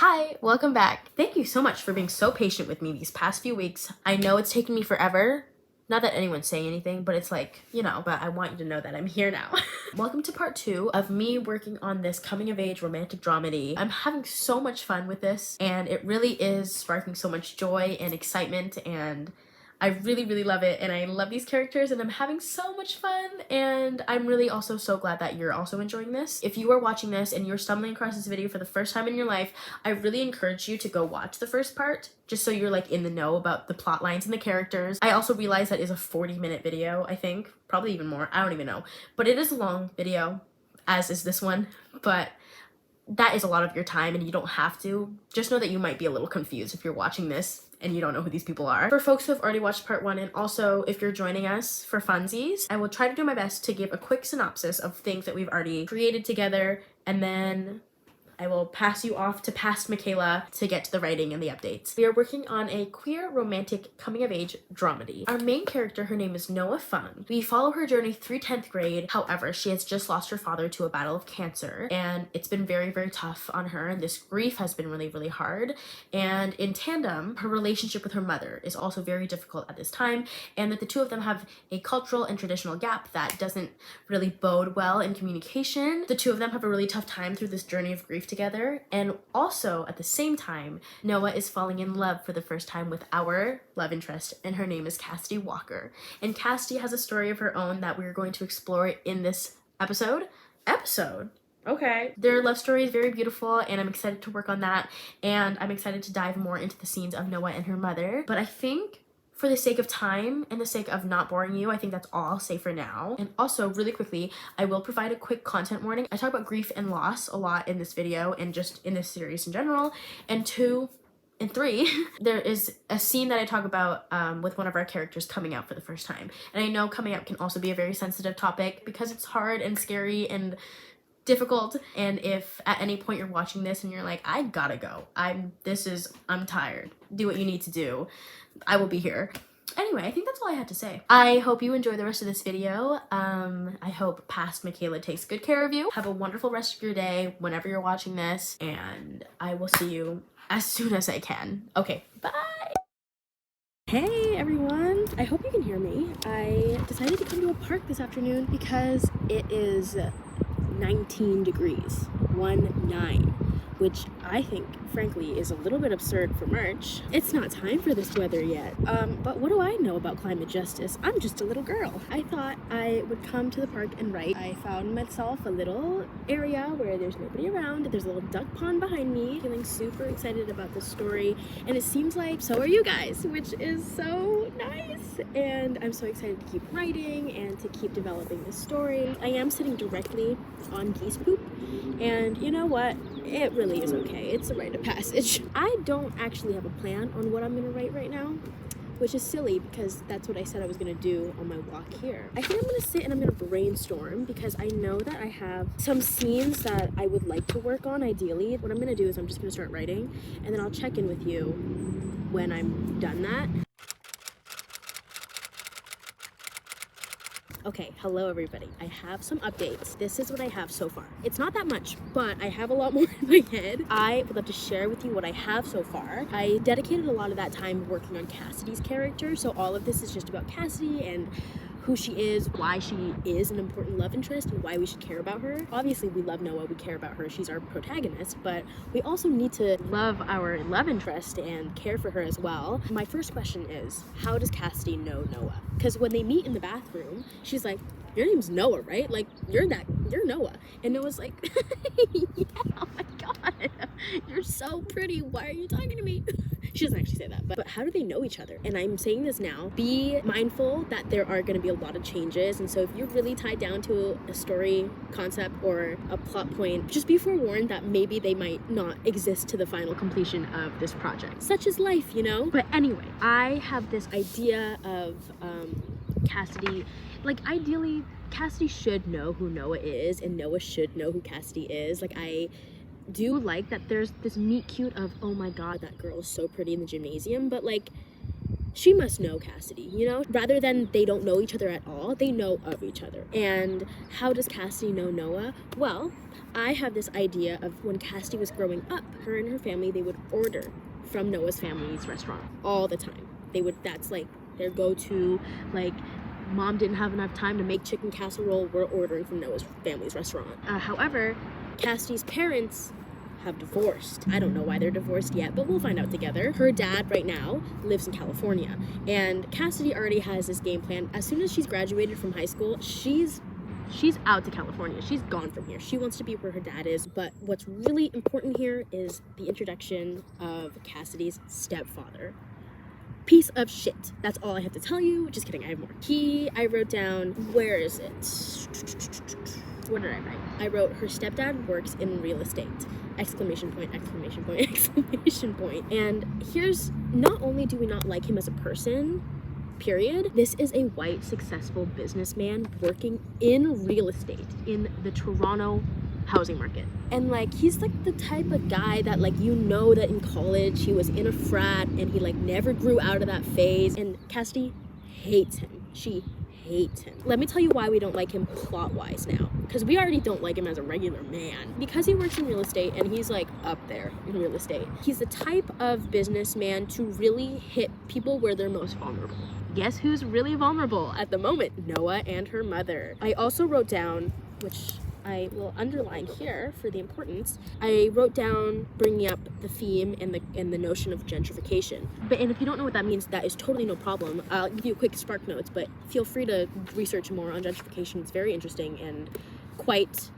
Hi, welcome back. Thank you so much for being so patient with me these past few weeks. I know it's taken me forever. Not that anyone's saying anything, but it's like, but I want you to know that I'm here now. Welcome to part 2 of me working on this coming of age romantic dramedy. I'm having so much fun with this, and it really is sparking so much joy and excitement, and I really love it, and I love these characters, and I'm having so much fun, and I'm really also so glad that you're also enjoying this. If you are watching this and you're stumbling across this video for the first time in your life, I really encourage you to go watch the first part, just so you're like in the know about the plot lines and the characters. I also realize that is a 40-minute video, I think, probably even more, I don't even know, but it is a long video, as is this one, but that is a lot of your time and you don't have to. Just know that you might be a little confused if you're watching this and you don't know who these people are. For folks who have already watched part 1, and also if you're joining us for funsies, I will try to do my best to give a quick synopsis of things that we've already created together, and then I will pass you off to past Michaela to get to the writing and the updates. We are working on a queer romantic coming-of-age dramedy. Our main character, her name is Noah Fung. We follow her journey through 10th grade. However, she has just lost her father to a battle of cancer, and it's been very tough on her, and this grief has been really hard. And in tandem, her relationship with her mother is also very difficult at this time, and that the two of them have a cultural and traditional gap that doesn't really bode well in communication. The two of them have a really tough time through this journey of grief together, and also at the same time, Noah is falling in love for the first time with our love interest, and her name is Cassidy Walker. And Cassidy has a story of her own that we're going to explore in this episode. Okay. Their love story is very beautiful, and I'm excited to work on that, and I'm excited to dive more into the scenes of Noah and her mother. But I think for the sake of time and the sake of not boring you, I think that's all I'll say for now. And also, really quickly, I will provide a quick content warning. I talk about grief and loss a lot in this video and just in this series in general. And 2 and 3, there is a scene that I talk about with one of our characters coming out for the first time. And I know coming out can also be a very sensitive topic because it's hard and scary and difficult. And if at any point you're watching this and you're like, I gotta go, I'm tired, do what you need to do, I will be here. Anyway, I think that's all I had to say. I hope you enjoy the rest of this video. I hope past Michaela takes good care of you. Have a wonderful rest of your day whenever you're watching this, and I will see you as soon as I can. Okay, bye! Hey everyone, I hope you can hear me. I decided to come to a park this afternoon because it is 19 degrees, 19, which I think, frankly, is a little bit absurd for March. It's not time for this weather yet. But what do I know about climate justice? I'm just a little girl. I thought I would come to the park and write. I found myself a little area where there's nobody around. There's a little duck pond behind me. Feeling super excited about this story, and it seems like so are you guys, which is so nice. And I'm so excited to keep writing and to keep developing this story. I am sitting directly on geese poop, and you know what? It really is okay. It's a rite of passage. I don't actually have a plan on what I'm gonna write right now, which is silly because that's what I said I was gonna do on my walk here. I think I'm gonna sit and I'm gonna brainstorm because I know that I have some scenes that I would like to work on ideally. What I'm gonna do is I'm just gonna start writing, and then I'll check in with you when I'm done that. Okay, hello everybody. I have some updates. This is what I have so far. It's not that much, but I have a lot more in my head. I would love to share with you what I have so far. I dedicated a lot of that time working on Cassidy's character, so all of this is just about Cassidy and who she is, why she is an important love interest, and why we should care about her. Obviously, we love Noah, we care about her, she's our protagonist, but we also need to love our love interest and care for her as well. My first question is, how does Cassidy know Noah? Because when they meet in the bathroom, she's like, your name's Noah, right? Like, you're Noah. And Noah's like, yeah, oh my god, you're so pretty, why are you talking to me? She doesn't actually say that, but how do they know each other? And I'm saying this now, be mindful that there are going to be a lot of changes, and so if you're really tied down to a story concept or a plot point, just be forewarned that maybe they might not exist to the final completion of this project. Such is life, you know? But anyway, I have this idea of Cassidy. Like, ideally, Cassidy should know who Noah is, and Noah should know who Cassidy is. Like, I do like that there's this meet cute of, oh my god, that girl is so pretty in the gymnasium, but like, she must know Cassidy, you know? Rather than they don't know each other at all, they know of each other. And how does Cassidy know Noah? Well, I have this idea of when Cassidy was growing up, her and her family, they would order from Noah's family's restaurant all the time. That's like their go-to, like, mom didn't have enough time to make chicken casserole, we're ordering from Noah's family's restaurant. However, Cassidy's parents have divorced. I don't know why they're divorced yet, but we'll find out together. Her dad right now lives in California, and Cassidy already has this game plan. As soon as she's graduated from high school, she's out to California. She's gone from here. She wants to be where her dad is. But what's really important here is the introduction of Cassidy's stepfather. Piece of shit. That's all I have to tell you. Just kidding, I have more. I wrote down, where is it? What did I write? I wrote, her stepdad works in real estate. Exclamation point, exclamation point, exclamation point. And here's, not only do we not like him as a person, period, this is a white, successful businessman working in real estate in the Toronto housing market. And like, he's like the type of guy that, like, you know, that in college he was in a frat and he like never grew out of that phase. And Cassidy hates him. She hates him. Let me tell you why we don't like him plot-wise now. Because we already don't like him as a regular man. Because he works in real estate and he's like up there in real estate. He's the type of businessman to really hit people where they're most vulnerable. Guess who's really vulnerable at the moment? Noah and her mother. I also wrote down, which I will underline here for the importance, I wrote down bringing up the theme and the notion of gentrification. And if you don't know what that means, that is totally no problem. I'll give you a quick spark notes, but feel free to research more on gentrification. It's very interesting and quite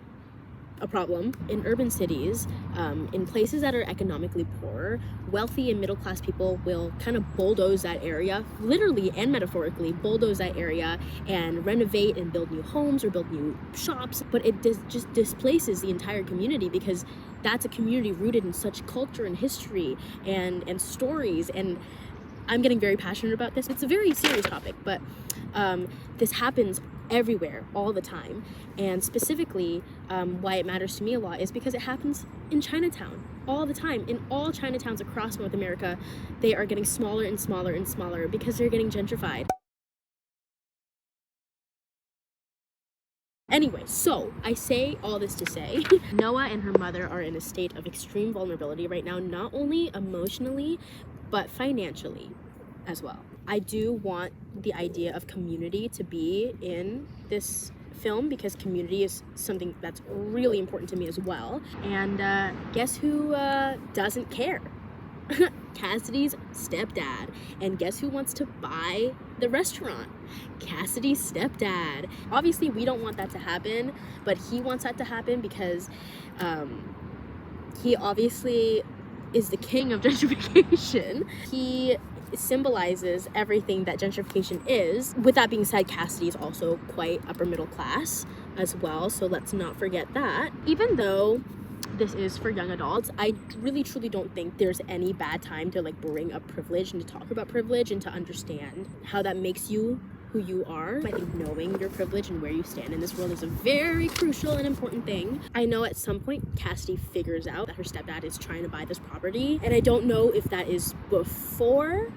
a problem. In urban cities, in places that are economically poor, wealthy and middle class people will kind of bulldoze that area, literally and metaphorically bulldoze that area and renovate and build new homes or build new shops, but it just displaces the entire community, because that's a community rooted in such culture and history and stories. And I'm getting very passionate about this. It's a very serious topic, but this happens everywhere all the time. And specifically, why it matters to me a lot is because it happens in Chinatown all the time. In all Chinatowns across North America, they are getting smaller and smaller and smaller because they're getting gentrified. Anyway, so I say all this to say, Noah and her mother are in a state of extreme vulnerability right now, not only emotionally, but financially as well. I do want the idea of community to be in this film because community is something that's really important to me as well. And guess who doesn't care? Cassidy's stepdad. And guess who wants to buy the restaurant? Cassidy's stepdad. Obviously, we don't want that to happen, but he wants that to happen because he obviously is the king of gentrification. He symbolizes everything that gentrification is. With that being said, Cassidy is also quite upper middle class as well, so let's not forget that. Even though this is for young adults, I really truly don't think there's any bad time to like bring up privilege and to talk about privilege and to understand how that makes you who you are. I think knowing your privilege and where you stand in this world is a very crucial and important thing. I know at some point Cassidy figures out that her stepdad is trying to buy this property, and I don't know if that is before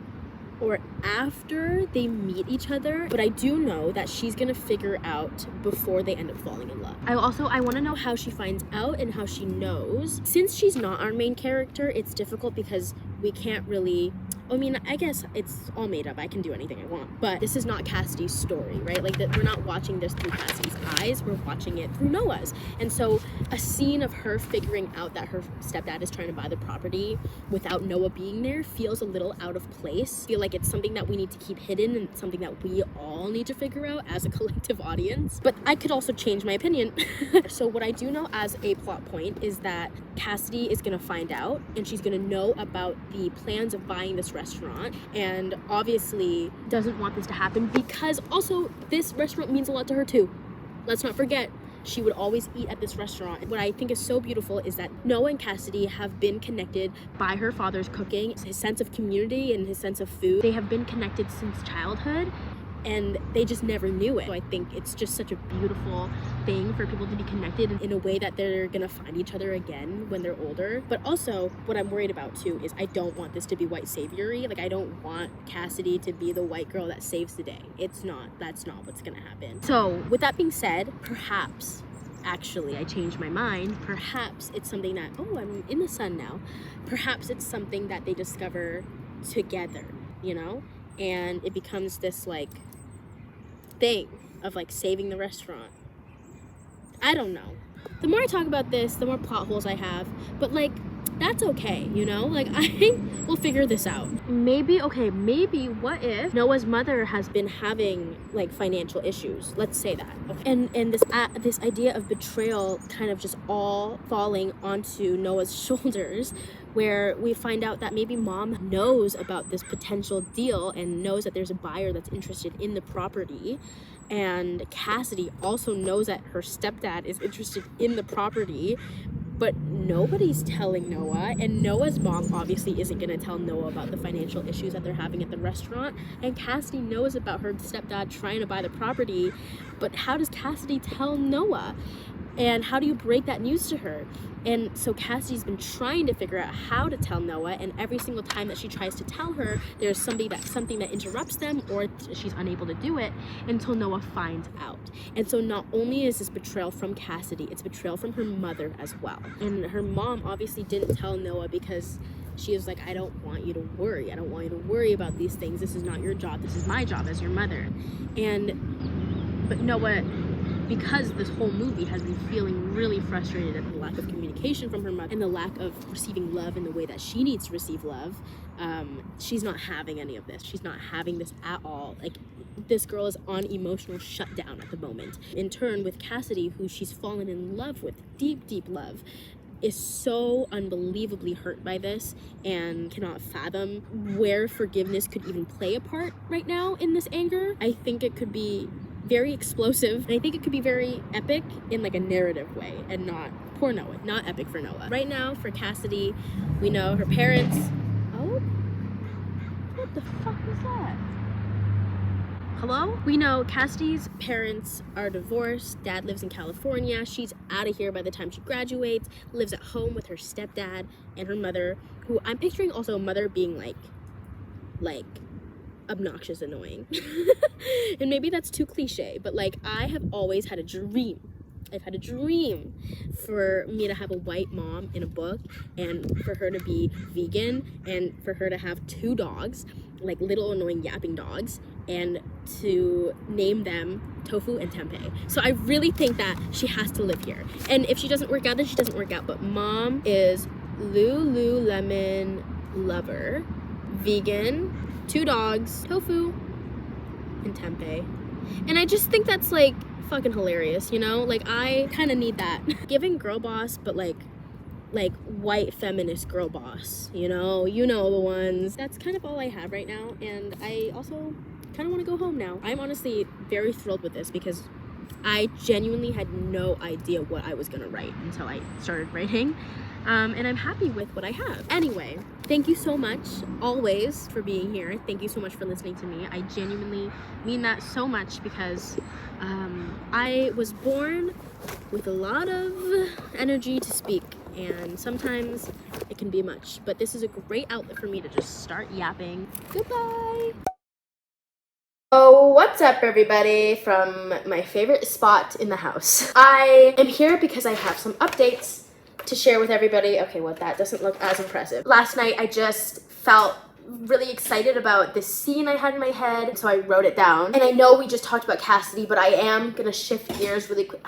or after they meet each other, but I do know that she's gonna figure out before they end up falling in love. I want to know how she finds out and how she knows. Since she's not our main character, it's difficult because we can't really, I mean, I guess it's all made up. I can do anything I want, but this is not Cassidy's story, right? Like that, we're not watching this through Cassidy's eyes, we're watching it through Noah's. And so a scene of her figuring out that her stepdad is trying to buy the property without Noah being there feels a little out of place. I feel like it's something that we need to keep hidden and something that we all need to figure out as a collective audience. But I could also change my opinion. So what I do know as a plot point is that Cassidy is gonna find out and she's gonna know about the plans of buying this restaurant, and obviously doesn't want this to happen because also this restaurant means a lot to her too. Let's not forget, she would always eat at this restaurant. What I think is so beautiful is that Noah and Cassidy have been connected by her father's cooking, his sense of community and his sense of food. They have been connected since childhood, and they just never knew it. So I think it's just such a beautiful thing for people to be connected in a way that they're gonna find each other again when they're older. But also what I'm worried about too is I don't want this to be white saviory. Like, I don't want Cassidy to be the white girl that saves the day. That's not what's gonna happen. So with that being said, perhaps, actually, I changed my mind. Perhaps it's something that, oh, I'm in the sun now. Perhaps it's something that they discover together, you know? And it becomes this like thing of like saving the restaurant. I don't know. The more I talk about this, the more plot holes I have. But like, that's okay, you know? Like, I will figure this out. Maybe what if Noah's mother has been having like financial issues? Let's say that. Okay. And this idea of betrayal kind of just all falling onto Noah's shoulders, where we find out that maybe mom knows about this potential deal and knows that there's a buyer that's interested in the property. And Cassidy also knows that her stepdad is interested in the property, but nobody's telling Noah, and Noah's mom obviously isn't gonna tell Noah about the financial issues that they're having at the restaurant, and Cassidy knows about her stepdad trying to buy the property, but how does Cassidy tell Noah? And how do you break that news to her? And so Cassidy's been trying to figure out how to tell Noah, and every single time that she tries to tell her, there's something that interrupts them, or she's unable to do it until Noah finds out. And so not only is this betrayal from Cassidy, it's betrayal from her mother as well. And her mom obviously didn't tell Noah because she was like, I don't want you to worry. I don't want you to worry about these things. This is not your job. This is my job as your mother. But Noah, because this whole movie has been feeling really frustrated at the lack of communication from her mother and the lack of receiving love in the way that she needs to receive love, she's not having any of this. She's not having this at all. Like, this girl is on emotional shutdown at the moment. In turn, with Cassidy, who she's fallen in love with, deep, deep love, is so unbelievably hurt by this and cannot fathom where forgiveness could even play a part right now in this anger. I think it could be very explosive, and I think it could be very epic in like a narrative way, and not poor Noah, not epic for Noah. Right now, for Cassidy, we know her parents. Oh, what the fuck was that? Hello? We know Cassidy's parents are divorced. Dad lives in California. She's out of here by the time she graduates, lives at home with her stepdad and her mother, who I'm picturing also a mother being like obnoxious, annoying. And maybe that's too cliche, but like, I have always had a dream. I've had a dream for me to have a white mom in a book, and for her to be vegan, and for her to have 2 dogs, like little annoying yapping dogs, and to name them Tofu and Tempeh. So I really think that she has to live here. And if she doesn't work out, then she doesn't work out. But mom is Lululemon lover, vegan, 2 dogs, Tofu, and Tempeh. And I just think that's like fucking hilarious, you know? Like, I kind of need that. Giving girl boss, but like white feminist girl boss, you know the ones. That's kind of all I have right now, and I also kind of want to go home now. I'm honestly very thrilled with this because I genuinely had no idea what I was gonna write until I started writing. And I'm happy with what I have. Anyway, thank you so much always for being here. Thank you so much for listening to me. I genuinely mean that so much because I was born with a lot of energy to speak, and sometimes it can be much, but this is a great outlet for me to just start yapping. Goodbye. Oh, what's up everybody from my favorite spot in the house. I am here because I have some updates to share with everybody. Okay, well, that doesn't look as impressive. Last night I just felt really excited about this scene I had in my head, so I wrote it down. And I know we just talked about Cassidy, but I am gonna shift gears really quick.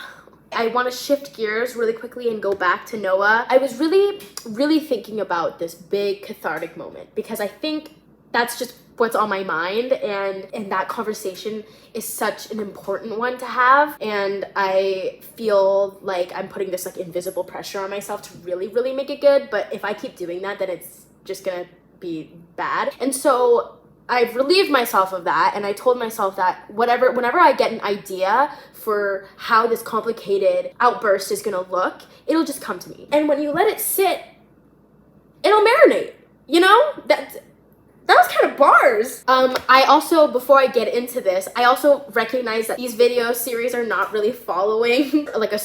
I want to shift gears really quickly and go back to Noah. I was really thinking about this big cathartic moment because I think that's just what's on my mind, and that conversation is such an important one to have, and I feel like I'm putting this like invisible pressure on myself to really make it good, but if I keep doing that, then it's just gonna be bad. And so I've relieved myself of that, and I told myself that whenever I get an idea for how this complicated outburst is gonna look, it'll just come to me. And when you let it sit, it'll marinate, you know? That was kind of bars. I also, before I get into this, I also recognize that these video series are not really following like a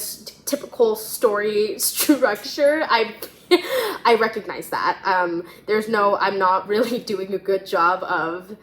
typical story structure. I recognize that. I'm not really doing a good job of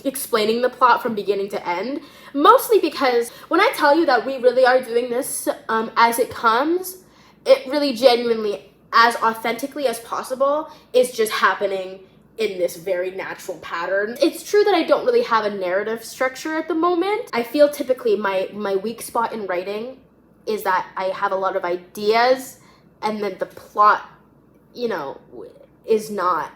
explaining the plot from beginning to end, mostly because when I tell you that we really are doing this as it comes, it really genuinely, as authentically as possible, is just happening in this very natural pattern. It's true that I don't really have a narrative structure at the moment. I feel typically my weak spot in writing is that I have a lot of ideas and then the plot, you know, is not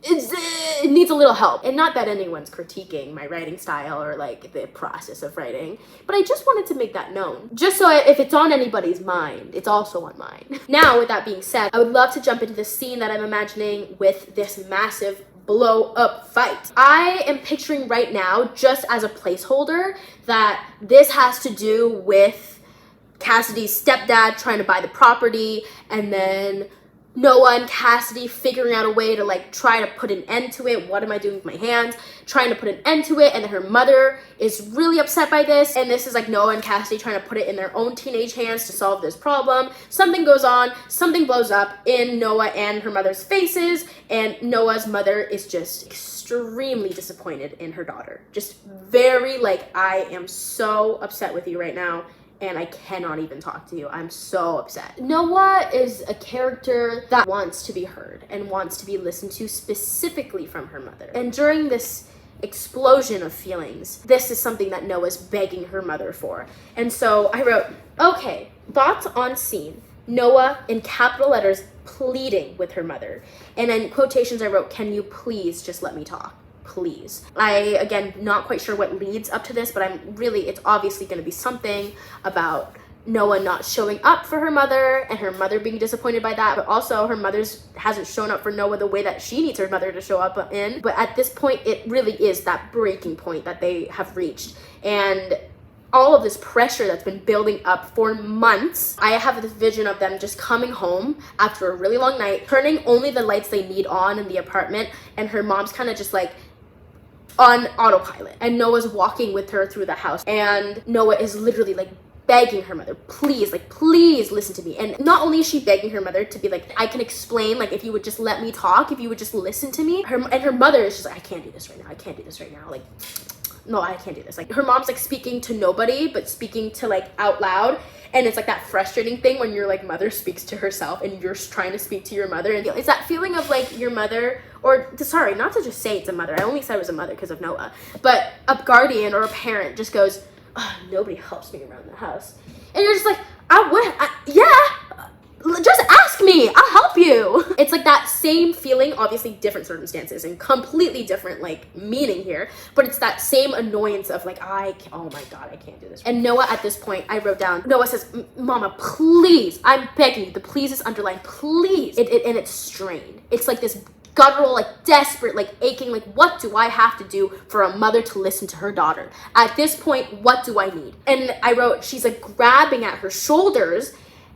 it needs a little help. And not that anyone's critiquing my writing style or like the process of writing, but I just wanted to make that known. Just so if it's on anybody's mind, it's also on mine. Now, with that being said, I would love to jump into the scene that I'm imagining with this massive blow up fight. I am picturing right now, just as a placeholder, that this has to do with Cassidy's stepdad trying to buy the property, and then Noah and Cassidy figuring out a way to like try to put an end to it. What am I doing with my hands? Trying to put an end to it, and her mother is really upset by this, and this is like Noah and Cassidy trying to put it in their own teenage hands to solve this problem. Something goes on, something blows up in Noah and her mother's faces, and Noah's mother is just extremely disappointed in her daughter. Just very like, I am so upset with you right now, and I cannot even talk to you. I'm so upset. Noah is a character that wants to be heard and wants to be listened to specifically from her mother. And during this explosion of feelings, this is something that Noah's begging her mother for. And so I wrote, okay, thoughts on scene. Noah, in capital letters, pleading with her mother. And in quotations I wrote, can you please just let me talk? Please. Again, not quite sure what leads up to this, but it's obviously going to be something about Noah not showing up for her mother and her mother being disappointed by that, but also her mother's hasn't shown up for Noah the way that she needs her mother to show up in. But at this point, it really is that breaking point that they have reached. And all of this pressure that's been building up for months. I have this vision of them just coming home after a really long night, turning only the lights they need on in the apartment, and her mom's kind of just like on autopilot, and Noah's walking with her through the house, and Noah is literally like begging her mother, please, like, please listen to me. And not only is she begging her mother to be like, I can explain, like, if you would just let me talk, if you would just listen to me. Her mother is just like, I can't do this right now. I can't do this right now. Like, no, I can't do this. Like, her mom's like speaking to nobody, but speaking to like out loud. And it's like that frustrating thing when your like mother speaks to herself and you're trying to speak to your mother. And it's that feeling of like your mother, or sorry, not to just say it's a mother. I only said it was a mother because of Noah, but a guardian or a parent just goes, oh, nobody helps me around the house. And you're just like, just ask me, I'll help you. It's like that same feeling, obviously different circumstances and completely different like meaning here, but it's that same annoyance of like, oh my God, I can't do this. And Noah at this point, I wrote down, Noah says, Mama, please, I'm begging you. The please is underlined, please. And it's strained. It's like this guttural, like desperate, like aching, like what do I have to do for a mother to listen to her daughter? At this point, what do I need? And I wrote, she's like grabbing at her shoulders,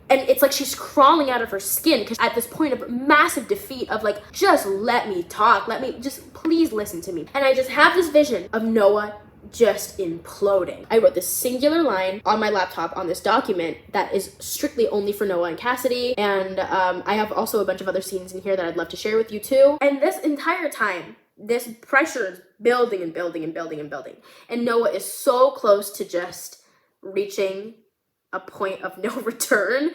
and it's like she's crawling out of her skin because at this point of massive defeat of like, just let me talk, just please listen to me. And I just have this vision of Noah just imploding. I wrote this singular line on my laptop on this document that is strictly only for Noah and Cassidy. And I have also a bunch of other scenes in here that I'd love to share with you too. And this entire time, this pressure is building and building and building and building. And Noah is so close to just reaching a point of no return.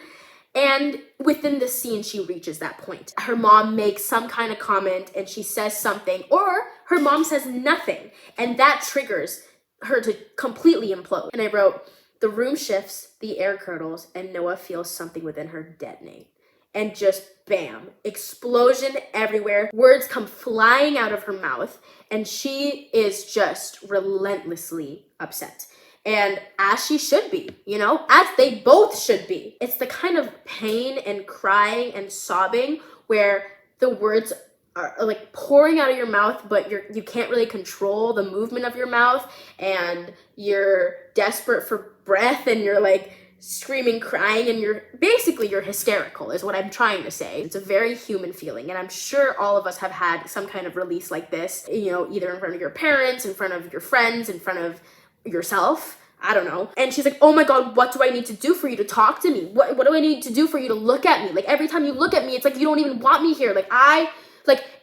And within the scene, she reaches that point. Her mom makes some kind of comment and she says something, or her mom says nothing. And that triggers her to completely implode. And I wrote, the room shifts, the air curdles, and Noah feels something within her detonate. And just bam, explosion everywhere. Words come flying out of her mouth, and she is just relentlessly upset. And as she should be, you know, as they both should be. It's the kind of pain and crying and sobbing where the words are like pouring out of your mouth, but you can't really control the movement of your mouth, and you're desperate for breath, and you're like screaming, crying, and you're hysterical is what I'm trying to say. It's a very human feeling, and I'm sure all of us have had some kind of release like this, you know, either in front of your parents, in front of your friends, in front of yourself. I don't know. And she's like, oh my God, what do I need to do for you to talk to me? What do I need to do for you to look at me? Like, every time you look at me, it's like you don't even want me here. And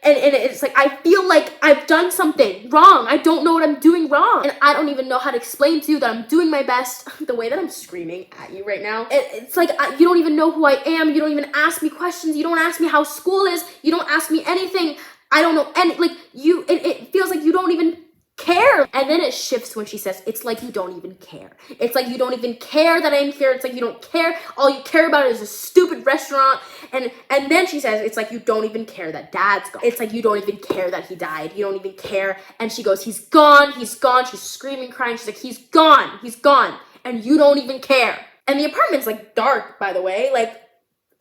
it's like, I feel like I've done something wrong. I don't know what I'm doing wrong. And I don't even know how to explain to you that I'm doing my best. The way that I'm screaming at you right now, it's like, you don't even know who I am. You don't even ask me questions. You don't ask me how school is. You don't ask me anything. I don't know. And like, it feels like you don't even care. And then it shifts when she says, it's like you don't even care. It's like you don't even care that I'm here. It's like you don't care. All you care about is a stupid restaurant. And then she says, it's like you don't even care that Dad's gone. It's like you don't even care that he died. You don't even care. And she goes, he's gone. He's gone. She's screaming, crying. She's like, he's gone. He's gone. And you don't even care. And the apartment's like dark, by the way. Like,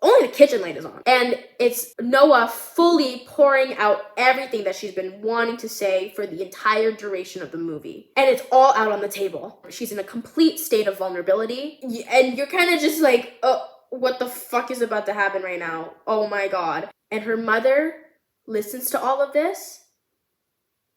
only the kitchen light is on. And it's Noah fully pouring out everything that she's been wanting to say for the entire duration of the movie. And it's all out on the table. She's in a complete state of vulnerability. And you're kind of just like, oh, what the fuck is about to happen right now? Oh my God. And her mother listens to all of this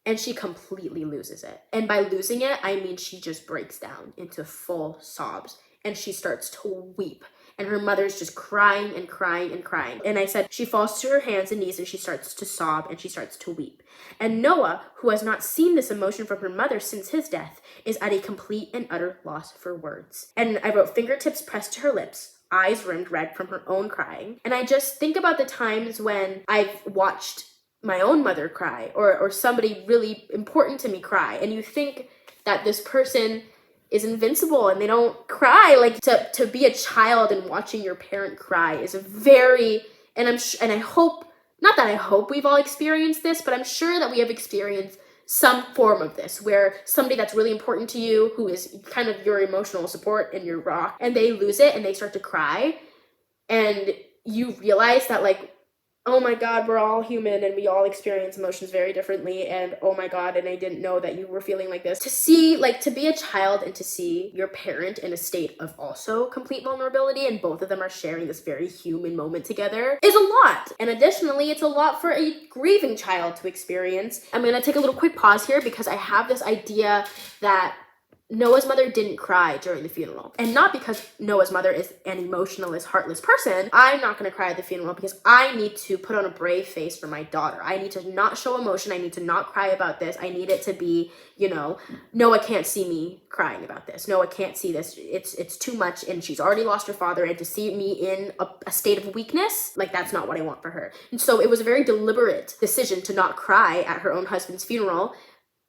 and she completely loses it. And by losing it, I mean she just breaks down into full sobs and she starts to weep. And her mother's just crying and crying and crying. And I said, she falls to her hands and knees and she starts to sob and she starts to weep. And Noah, who has not seen this emotion from her mother since his death, is at a complete and utter loss for words. And I wrote, fingertips pressed to her lips, eyes rimmed red from her own crying. And I just think about the times when I've watched my own mother cry or somebody really important to me cry. And you think that this person is invincible and they don't cry. Like, to be a child and watching your parent cry is a very, and I hope, not that I hope we've all experienced this, but I'm sure that we have experienced some form of this where somebody that's really important to you, who is kind of your emotional support and your rock, and they lose it and they start to cry and you realize that, like, oh my God, we're all human and we all experience emotions very differently. And oh my God, and I didn't know that you were feeling like this. To see, like, to be a child and to see your parent in a state of also complete vulnerability and both of them are sharing this very human moment together is a lot. And additionally, it's a lot for a grieving child to experience. I'm gonna take a little quick pause here because I have this idea that Noah's mother didn't cry during the funeral. And not because Noah's mother is an emotionless, heartless person. I'm not going to cry at the funeral because I need to put on a brave face for my daughter. I need to not show emotion. I need to not cry about this. I need it to be, you know, Noah can't see me crying about this. Noah can't see this. It's too much and she's already lost her father, and to see me in a state of weakness, like, that's not what I want for her. And so it was a very deliberate decision to not cry at her own husband's funeral.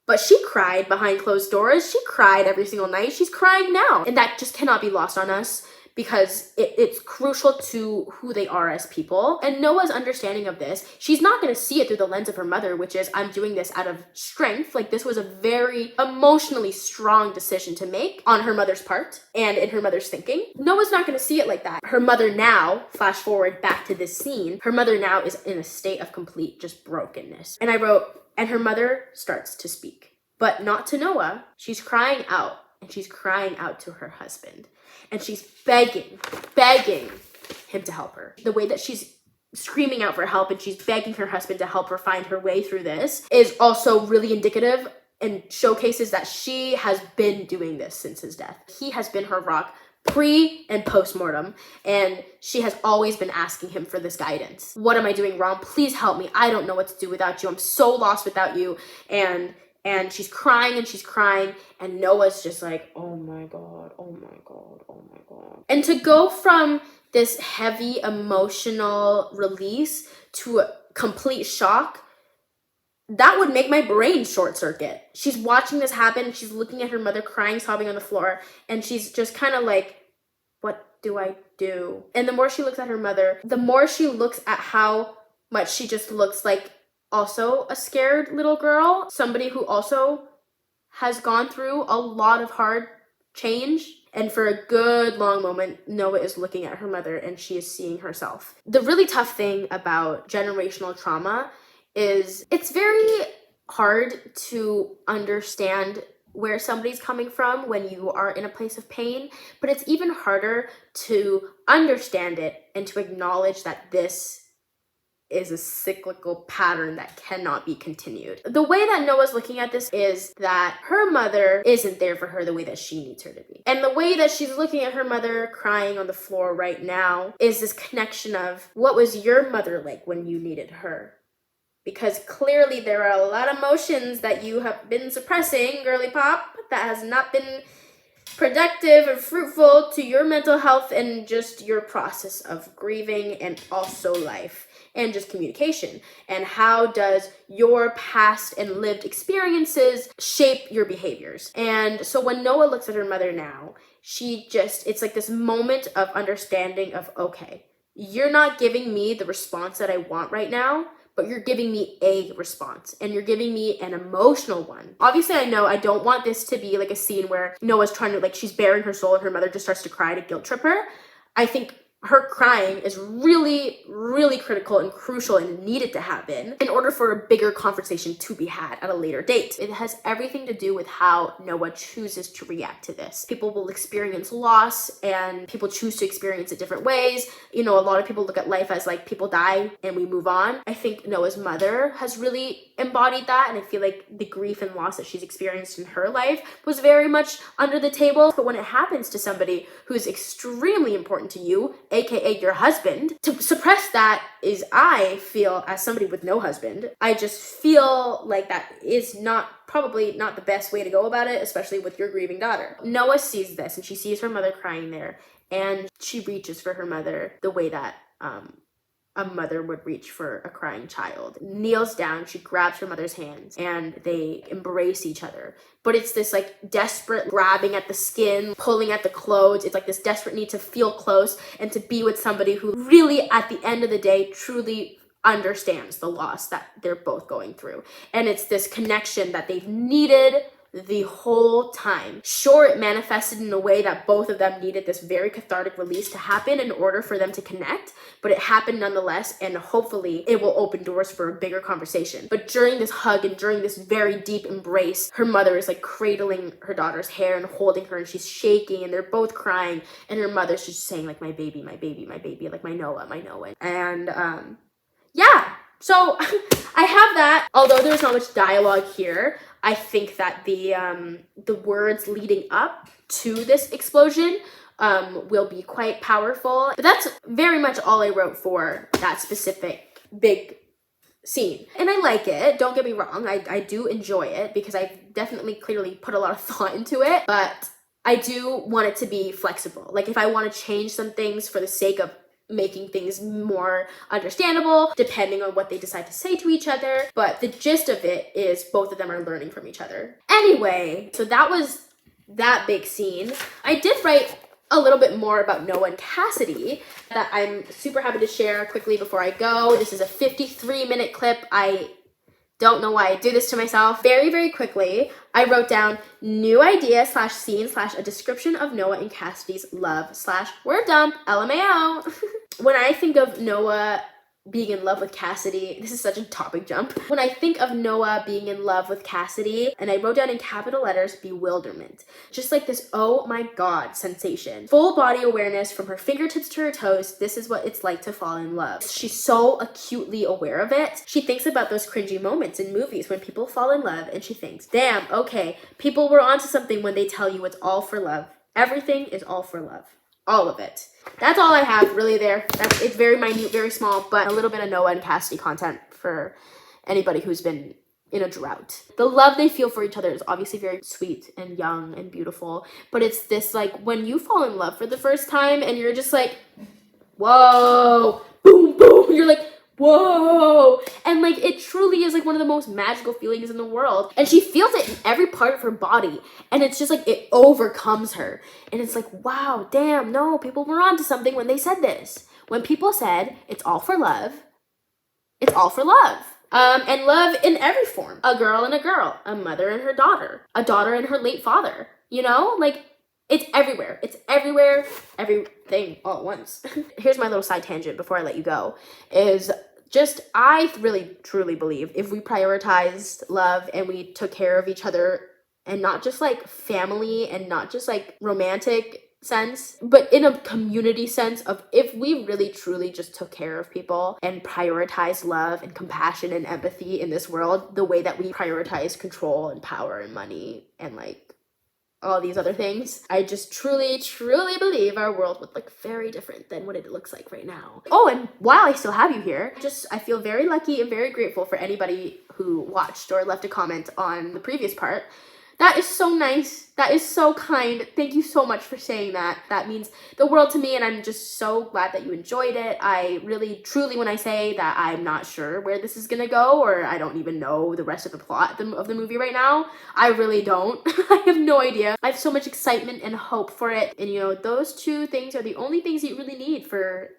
But she cried behind closed doors. She cried every single night. She's crying now. And that just cannot be lost on us because it's crucial to who they are as people. And Noah's understanding of this, she's not going to see it through the lens of her mother, which is, I'm doing this out of strength. Like, this was a very emotionally strong decision to make on her mother's part and in her mother's thinking. Noah's not going to see it like that. Her mother now, flash forward back to this scene, her mother now is in a state of complete just brokenness. And I wrote, and her mother starts to speak, but not to Noah. She's crying out, and she's crying out to her husband. And she's begging him to help her. The way that she's screaming out for help and she's begging her husband to help her find her way through this is also really indicative and showcases that she has been doing this since his death. He has been her rock pre and post-mortem, and she has always been asking him for this guidance. What am I doing wrong? Please help me. I don't know what to do without you. I'm so lost without you. And she's crying and she's crying, and Noah's just like, oh my God, oh my God, oh my God. And to go from this heavy emotional release to a complete shock, that would make my brain short circuit. She's watching this happen. She's looking at her mother crying, sobbing on the floor, and she's just kind of like, what do I do? And the more she looks at her mother, the more she looks at how much she just looks like also a scared little girl, somebody who also has gone through a lot of hard change. And for a good long moment, Noah is looking at her mother and she is seeing herself. The really tough thing about generational trauma is it's very hard to understand where somebody's coming from when you are in a place of pain, but it's even harder to understand it and to acknowledge that this is a cyclical pattern that cannot be continued. The way that Noah's looking at this is that her mother isn't there for her the way that she needs her to be. And the way that she's looking at her mother crying on the floor right now is this connection of, what was your mother like when you needed her? Because clearly there are a lot of emotions that you have been suppressing, girly pop, that has not been productive and fruitful to your mental health and just your process of grieving and also life and just communication. And how does your past and lived experiences shape your behaviors? And so when Noah looks at her mother now, it's like this moment of understanding of, okay, you're not giving me the response that I want right now, but you're giving me a response, and you're giving me an emotional one. Obviously, I know I don't want this to be like a scene where Noah's trying to, like, she's bearing her soul and her mother just starts to cry to guilt trip her. I think her crying is really, really critical and crucial and needed to happen in order for a bigger conversation to be had at a later date. It has everything to do with how Noah chooses to react to this. People will experience loss and people choose to experience it different ways. You know, a lot of people look at life as like people die and we move on. I think Noah's mother has really embodied that, and I feel like the grief and loss that she's experienced in her life was very much under the table. But when it happens to somebody who's extremely important to you, aka your husband, to suppress that is, I feel, as somebody with no husband, I just feel like that is probably not the best way to go about it, especially with your grieving daughter. Noah sees this and she sees her mother crying there, and she reaches for her mother the way that a mother would reach for a crying child. Kneels down, she grabs her mother's hands, and they embrace each other. But it's this like desperate grabbing at the skin, pulling at the clothes. It's like this desperate need to feel close and to be with somebody who really, at the end of the day, truly understands the loss that they're both going through. And it's this connection that they've needed the whole time. Sure, it manifested in a way that both of them needed this very cathartic release to happen in order for them to connect, but it happened nonetheless, and hopefully it will open doors for a bigger conversation. But during this hug and during this very deep embrace, her mother is like cradling her daughter's hair and holding her, and she's shaking, and they're both crying, and her mother's just saying like, my baby, my baby, my baby, like my Noah, my Noah. And yeah, so I have that. Although there's not much dialogue here, I think that the words leading up to this explosion will be quite powerful. But that's very much all I wrote for that specific big scene. And I like it, don't get me wrong, I do enjoy it because I've definitely clearly put a lot of thought into it, but I do want it to be flexible. Like if I want to change some things for the sake of making things more understandable depending on what they decide to say to each other, but the gist of it is both of them are learning from each other. Anyway, so that was that big scene. I did write a little bit more about Noah and Cassidy that I'm super happy to share quickly before I go. This is a 53-minute clip. I don't know why I do this to myself. Very, very quickly, I wrote down new idea / scene / a description of Noah and Cassidy's love / word dump, LMAO. When I think of Noah being in love with Cassidy, this is such a topic jump. When I think of Noah being in love with Cassidy, and I wrote down in capital letters, bewilderment. Just like this, oh my God sensation. Full body awareness from her fingertips to her toes. This is what it's like to fall in love. She's so acutely aware of it. She thinks about those cringy moments in movies when people fall in love, and she thinks, damn, okay, people were onto something when they tell you it's all for love. Everything is all for love. All of it. That's all I have really there. It's very minute, very small, but a little bit of Noah and Cassidy content for anybody who's been in a drought. The love they feel for each other is obviously very sweet and young and beautiful, but it's this like when you fall in love for the first time and you're just like, whoa, boom, boom. You're like, whoa. And like it truly is like one of the most magical feelings in the world. And she feels it in every part of her body. And it's just like it overcomes her. And it's like, wow, damn, no, people were onto something when they said this. When people said it's all for love, it's all for love. And love in every form. A girl and a girl, a mother and her daughter, a daughter and her late father, you know, like it's everywhere. It's everywhere, everything all at once. Here's my little side tangent before I let you go, is just, I really, truly believe if we prioritized love and we took care of each other and not just like family and not just like romantic sense, but in a community sense of if we really truly just took care of people and prioritized love and compassion and empathy in this world the way that we prioritize control and power and money and like all these other things, I just truly believe our world would look very different than what it looks like right now. Oh, and while I still have you here, I feel very lucky and very grateful for anybody who watched or left a comment on the previous part. That is so nice. That is so kind. Thank you so much for saying that. That means the world to me, and I'm just so glad that you enjoyed it. I really, truly, when I say that I'm not sure where this is gonna go, or I don't even know the rest of the plot of the movie right now, I really don't. I have no idea. I have so much excitement and hope for it, and you know, those two things are the only things that you really need for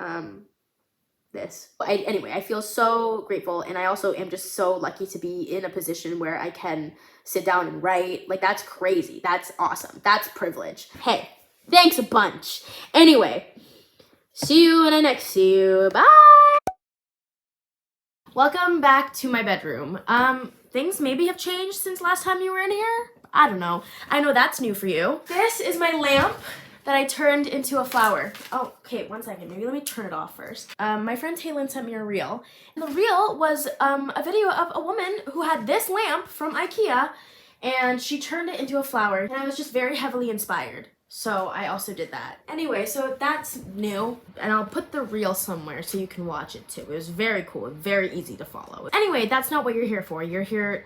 this. Anyway, I feel so grateful, and I also am just so lucky to be in a position where I can sit down and write. Like, that's crazy. That's awesome. That's privilege. Hey, thanks a bunch. Anyway, see you when I next see you. Bye! Welcome back to my bedroom. Things maybe have changed since last time you were in here? I don't know. I know that's new for you. This is my lamp that I turned into a flower. Oh, okay, one second. Maybe let me turn it off first. My friend Taylin sent me a reel. And the reel was a video of a woman who had this lamp from IKEA, and she turned it into a flower. And I was just very heavily inspired. So I also did that. Anyway, so that's new. And I'll put the reel somewhere so you can watch it too. It was very cool, very easy to follow. Anyway, that's not what you're here for. You're here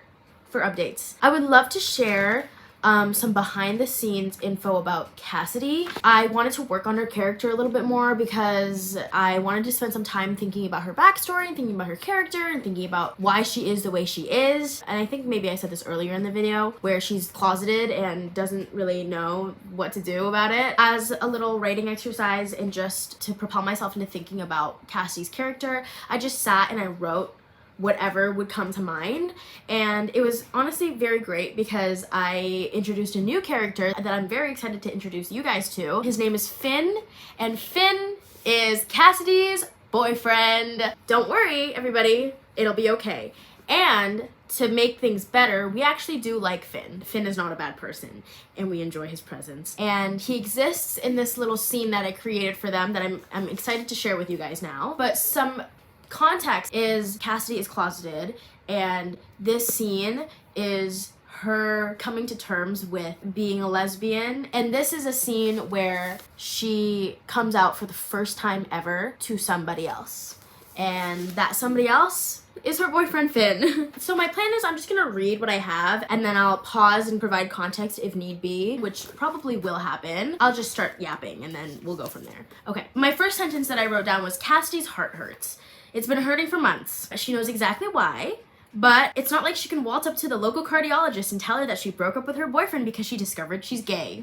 for updates. I would love to share some behind the scenes info about Cassidy. I wanted to work on her character a little bit more because I wanted to spend some time thinking about her backstory and thinking about her character and thinking about why she is the way she is. And I think maybe I said this earlier in the video where she's closeted and doesn't really know what to do about it. As a little writing exercise and just to propel myself into thinking about Cassidy's character, I just sat and I wrote whatever would come to mind, and it was honestly very great because I introduced a new character that I'm very excited to introduce you guys to. His name is Finn, and Finn is Cassidy's boyfriend. Don't worry, everybody, it'll be okay. And to make things better, we actually do like Finn. Finn is not a bad person, and we enjoy his presence. And he exists in this little scene that I created for them that I'm excited to share with you guys now. But some context is Cassidy is closeted, and this scene is her coming to terms with being a lesbian. And this is a scene where she comes out for the first time ever to somebody else. And that somebody else is her boyfriend, Finn. So my plan is I'm just gonna read what I have, and then I'll pause and provide context if need be, which probably will happen. I'll just start yapping, and then we'll go from there. Okay, my first sentence that I wrote down was Cassidy's heart hurts. It's been hurting for months. She knows exactly why, but it's not like she can waltz up to the local cardiologist and tell her that she broke up with her boyfriend because she discovered she's gay.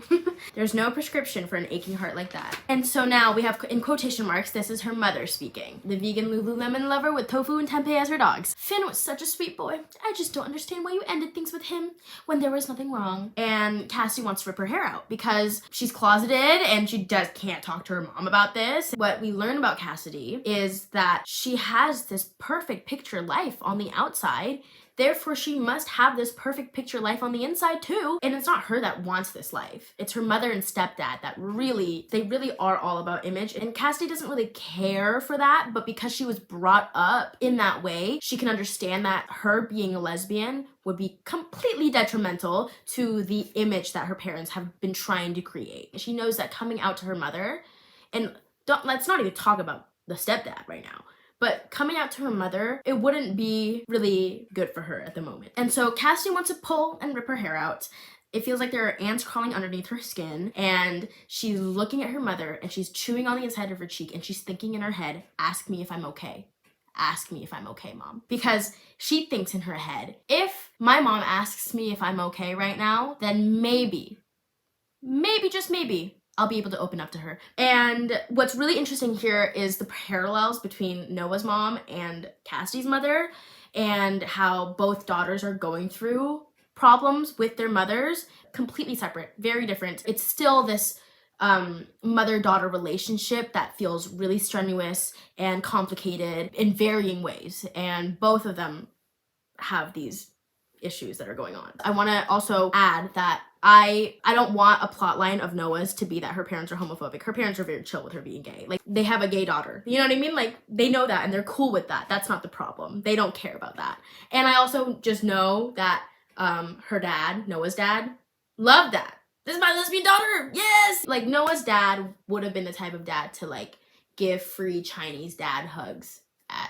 There's no prescription for an aching heart like that. And so now we have, in quotation marks, this is her mother speaking. The vegan Lululemon lover with tofu and tempeh as her dogs. Finn was such a sweet boy. I just don't understand why you ended things with him when there was nothing wrong. And Cassie wants to rip her hair out because she's closeted and she can't talk to her mom about this. What we learn about Cassidy is that she has this perfect picture life on the outside. Therefore, she must have this perfect picture life on the inside too. And it's not her that wants this life. It's her mother and stepdad that they really are all about image. And Cassidy doesn't really care for that, but because she was brought up in that way, she can understand that her being a lesbian would be completely detrimental to the image that her parents have been trying to create. She knows that coming out to her mother, and let's not even talk about the stepdad right now, but coming out to her mother, it wouldn't be really good for her at the moment. And so Cassidy wants to pull and rip her hair out. It feels like there are ants crawling underneath her skin, and she's looking at her mother and she's chewing on the inside of her cheek, and she's thinking in her head, ask me if I'm okay. Ask me if I'm okay, Mom. Because she thinks in her head, if my mom asks me if I'm okay right now, then maybe, just maybe, I'll be able to open up to her. And what's really interesting here is the parallels between Noah's mom and Cassidy's mother, and how both daughters are going through problems with their mothers, completely separate, very different. It's still this mother-daughter relationship that feels really strenuous and complicated in varying ways, and both of them have these issues that are going on. I want to also add that I don't want a plot line of Noah's to be that her parents are homophobic. Her parents are very chill with her being gay. Like, they have a gay daughter. You know what I mean? Like, they know that and they're cool with that. That's not the problem. They don't care about that. And I also just know that her dad, Noah's dad, loved that. This is my lesbian daughter. Yes. Like, Noah's dad would have been the type of dad to like give free Chinese dad hugs at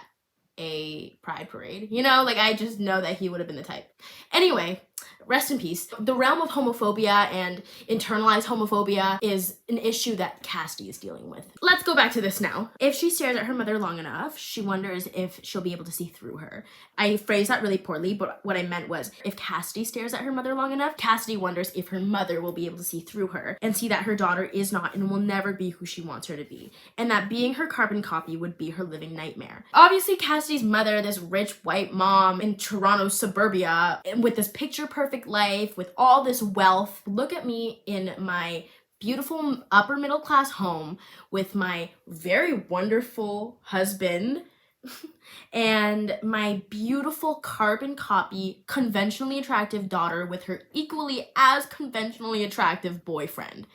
a pride parade. You know, like, I just know that he would have been the type. Anyway, rest in peace. The realm of homophobia and internalized homophobia is an issue that Cassidy is dealing with. Let's go back to this now. If she stares at her mother long enough, she wonders if she'll be able to see through her. I phrased that really poorly, but what I meant was, if Cassidy stares at her mother long enough, Cassidy wonders if her mother will be able to see through her and see that her daughter is not and will never be who she wants her to be, and that being her carbon copy would be her living nightmare. Obviously, Cassidy's mother, this rich white mom in Toronto suburbia, with this picture perfect life, with all this wealth. Look at me in my beautiful upper middle class home with my very wonderful husband and my beautiful carbon copy, conventionally attractive daughter with her equally as conventionally attractive boyfriend.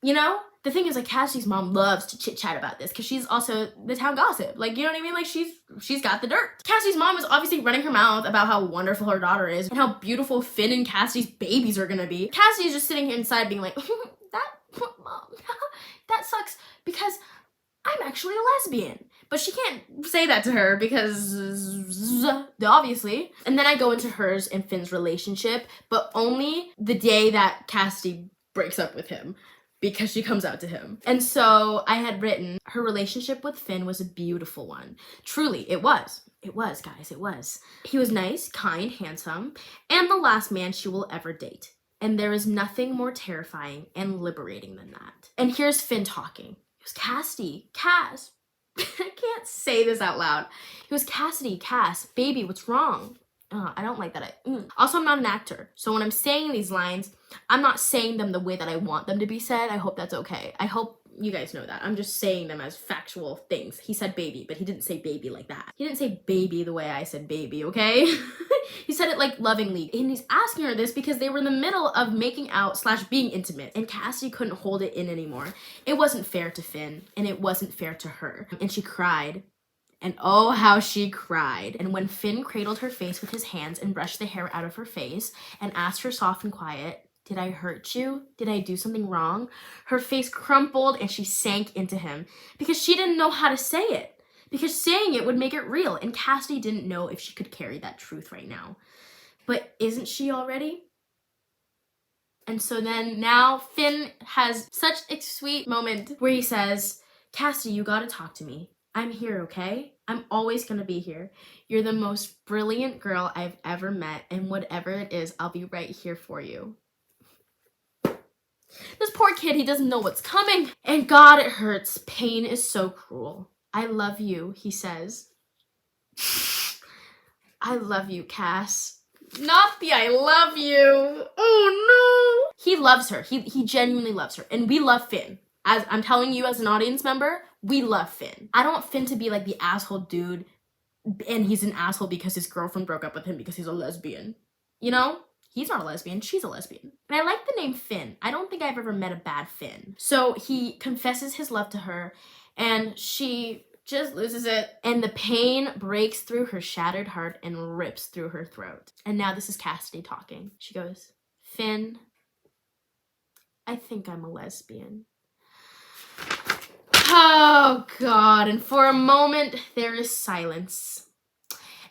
You know? The thing is, like, Cassidy's mom loves to chit chat about this because she's also the town gossip. Like, you know what I mean? Like, she's got the dirt. Cassidy's mom is obviously running her mouth about how wonderful her daughter is and how beautiful Finn and Cassidy's babies are gonna be. Cassidy's just sitting here inside being like, that sucks because I'm actually a lesbian. But she can't say that to her because obviously. And then I go into hers and Finn's relationship, but only the day that Cassidy breaks up with him, because she comes out to him. And so I had written, her relationship with Finn was a beautiful one. Truly, it was. It was, guys, it was. He was nice, kind, handsome, and the last man she will ever date. And there is nothing more terrifying and liberating than that. And here's Finn talking. He was Cassidy, Cass. I can't say this out loud. He was Cassidy, Cass, baby, what's wrong? I don't like that. Also, I'm not an actor. So when I'm saying these lines, I'm not saying them the way that I want them to be said. I hope that's okay. I hope you guys know that. I'm just saying them as factual things. He said baby, but he didn't say baby like that. He didn't say baby the way I said baby, okay? He said it like lovingly. And he's asking her this because they were in the middle of making out / being intimate. And Cassidy couldn't hold it in anymore. It wasn't fair to Finn. And it wasn't fair to her. And she cried. And oh, how she cried. And when Finn cradled her face with his hands and brushed the hair out of her face and asked her soft and quiet, "Did I hurt you? Did I do something wrong?" her face crumpled and she sank into him because she didn't know how to say it. Because saying it would make it real. And Cassidy didn't know if she could carry that truth right now. But isn't she already? And so then now Finn has such a sweet moment where he says, "Cassidy, you gotta talk to me. I'm here, okay? I'm always gonna be here. You're the most brilliant girl I've ever met, and whatever it is, I'll be right here for you." This poor kid, he doesn't know what's coming. And God, it hurts. Pain is so cruel. "I love you," he says. "I love you, Cass." Not the "I love you." Oh no. He loves her. He genuinely loves her. And we love Finn. As I'm telling you as an audience member, we love Finn. I don't want Finn to be like the asshole dude and he's an asshole because his girlfriend broke up with him because he's a lesbian. You know? He's not a lesbian, she's a lesbian. And I like the name Finn. I don't think I've ever met a bad Finn. So he confesses his love to her and she just loses it. And the pain breaks through her shattered heart and rips through her throat. And now this is Cassidy talking. She goes, "Finn, I think I'm a lesbian." Oh God, and for a moment there is silence.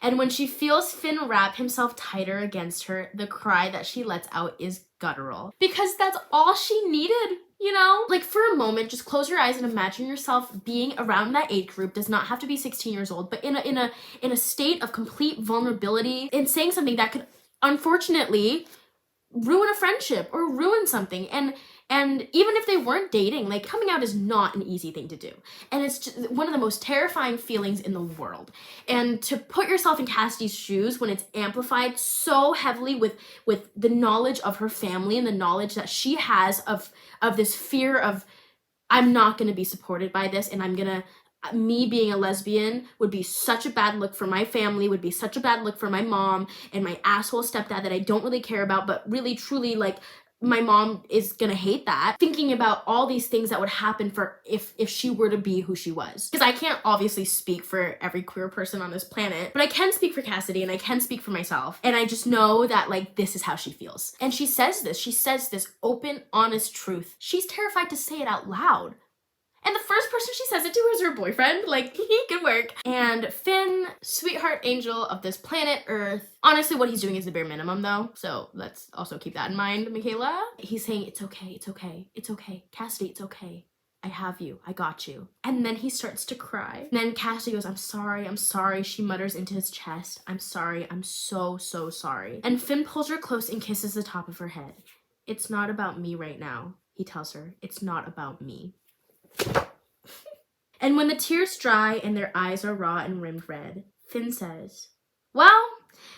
And when she feels Finn wrap himself tighter against her, the cry that she lets out is guttural. Because that's all she needed, you know? Like, for a moment, just close your eyes and imagine yourself being around that age group. Does not have to be 16 years old, but in a state of complete vulnerability and saying something that could unfortunately ruin a friendship or ruin something. And even if they weren't dating, like, coming out is not an easy thing to do. And it's just one of the most terrifying feelings in the world. And to put yourself in Cassidy's shoes when it's amplified so heavily with the knowledge of her family and the knowledge that she has of this fear of, I'm not going to be supported by this and I'm going to me being a lesbian would be such a bad look for my family, would be such a bad look for my mom and my asshole stepdad that I don't really care about, but really truly like my mom is gonna hate that. Thinking about all these things that would happen for if she were to be who she was. Because I can't obviously speak for every queer person on this planet, but I can speak for Cassidy and I can speak for myself. And I just know that like this is how she feels. And she says this open, honest truth. She's terrified to say it out loud. And the first person she says it to is her boyfriend. Like, good work. And Finn, sweetheart angel of this planet Earth. Honestly, what he's doing is the bare minimum though. So let's also keep that in mind, Michaela. He's saying, it's okay, it's okay, it's okay. Cassidy, it's okay. I have you, I got you. And then he starts to cry. And then Cassidy goes, I'm sorry. She mutters into his chest, I'm sorry, I'm so sorry. And Finn pulls her close and kisses the top of her head. It's not about me right now, he tells her. It's not about me. And when the tears dry and their eyes are raw and rimmed red, Finn says, well,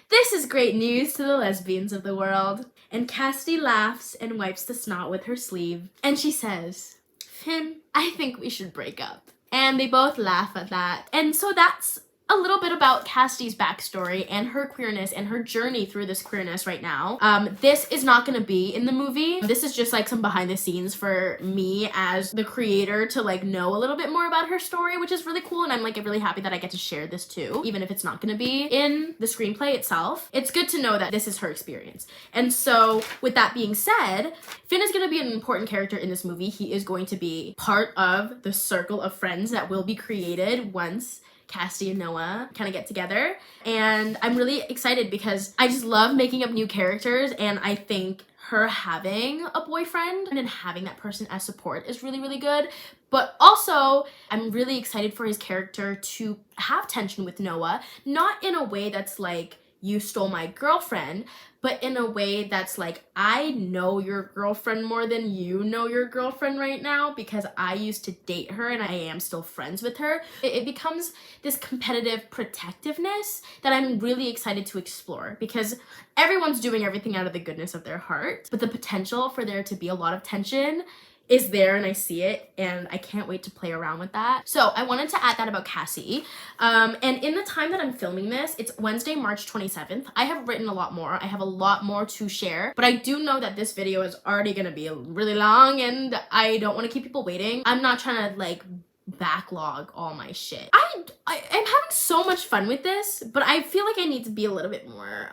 this is great news to the lesbians of the world. And Cassidy laughs and wipes the snot with her sleeve. And she says, Finn, I think we should break up. And they both laugh at that. And so that's a little bit about Cassidy's backstory and her queerness and her journey through this queerness right now. This is not gonna be in the movie. This is just like some behind the scenes for me as the creator to like know a little bit more about her story, which is really cool. And I'm like really happy that I get to share this too, even if it's not gonna be in the screenplay itself. It's good to know that this is her experience. And so with that being said, Finn is gonna be an important character in this movie. He is going to be part of the circle of friends that will be created once Cassidy and Noah kind of get together. And I'm really excited because I just love making up new characters, and I think her having a boyfriend and having that person as support is really, really good. But also, I'm really excited for his character to have tension with Noah, not in a way that's like, you stole my girlfriend, but in a way that's like, I know your girlfriend more than you know your girlfriend right now because I used to date her and I am still friends with her. It becomes this competitive protectiveness that I'm really excited to explore because everyone's doing everything out of the goodness of their heart, but the potential for there to be a lot of tension is there, and I see it, and I can't wait to play around with that. So I wanted to add that about Cassie. And in the time that I'm filming this, it's Wednesday, March 27th. I have written a lot more. I have a lot more to share, but I do know that this video is already gonna be really long, and I don't want to keep people waiting. I'm not trying to like backlog all my shit. I'm having so much fun with this, but I feel like I need to be a little bit more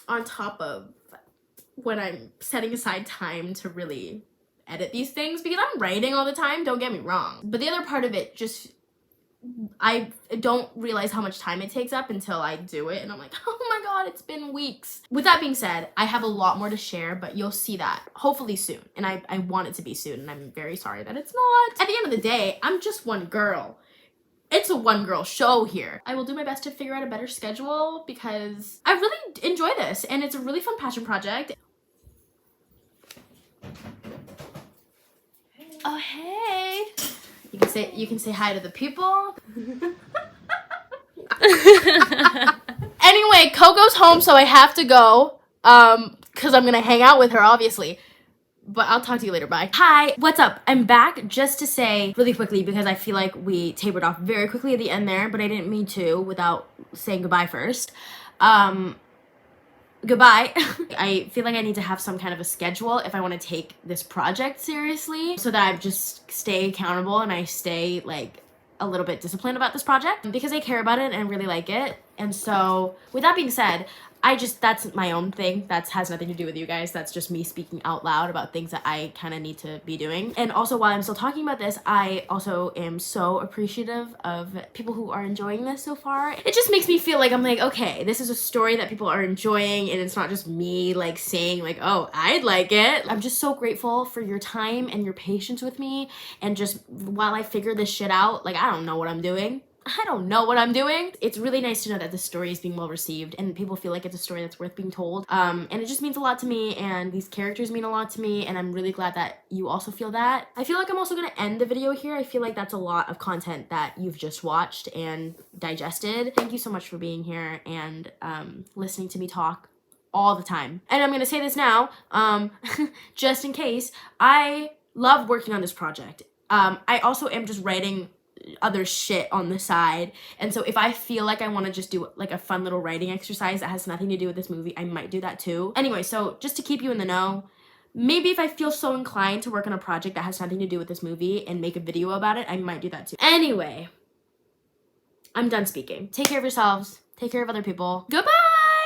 on top of when I'm setting aside time to really edit these things, because I'm writing all the time, don't get me wrong, but the other part of it just, I don't realize how much time it takes up until I do it, and I'm like, oh my god, it's been weeks. With that being said, I have a lot more to share, but you'll see that hopefully soon, and I want it to be soon, and I'm very sorry that it's not. At the end of the day, I'm just one girl. It's a one-girl show here. I will do my best to figure out a better schedule because I really enjoy this, and it's a really fun passion project. Oh, hey. You can say hi to the people. Anyway, Coco's home, so I have to go. Because I'm gonna hang out with her, obviously. But I'll talk to you later, bye. Hi, what's up? I'm back just to say really quickly, because I feel like we tapered off very quickly at the end there, but I didn't mean to without saying goodbye first. Goodbye. I feel like I need to have some kind of a schedule if I want to take this project seriously, so that I just stay accountable and I stay like a little bit disciplined about this project because I care about it and really like it. And so with that being said, that's my own thing. That has nothing to do with you guys. That's just me speaking out loud about things that I kind of need to be doing. And also, while I'm still talking about this, I also am so appreciative of people who are enjoying this so far. It just makes me feel like I'm like, okay, this is a story that people are enjoying, and it's not just me like saying like, oh, I'd like it. I'm just so grateful for your time and your patience with me, and just while I figure this shit out, like I don't know what I'm doing. It's really nice to know that the story is being well received and people feel like it's a story that's worth being told. And it just means a lot to me, and these characters mean a lot to me, and I'm really glad that you also feel that. I feel like I'm also gonna end the video here. I feel like that's a lot of content that you've just watched and digested. Thank you so much for being here and listening to me talk all the time. And I'm gonna say this now, just in case, I love working on this project. I also am just writing other shit on the side. And so if I feel like I want to just do like a fun little writing exercise that has nothing to do with this movie, I might do that too. Anyway, so just to keep you in the know, maybe if I feel so inclined to work on a project that has nothing to do with this movie and make a video about it, I might do that too. Anyway, I'm done speaking. Take care of yourselves. Take care of other people. Goodbye!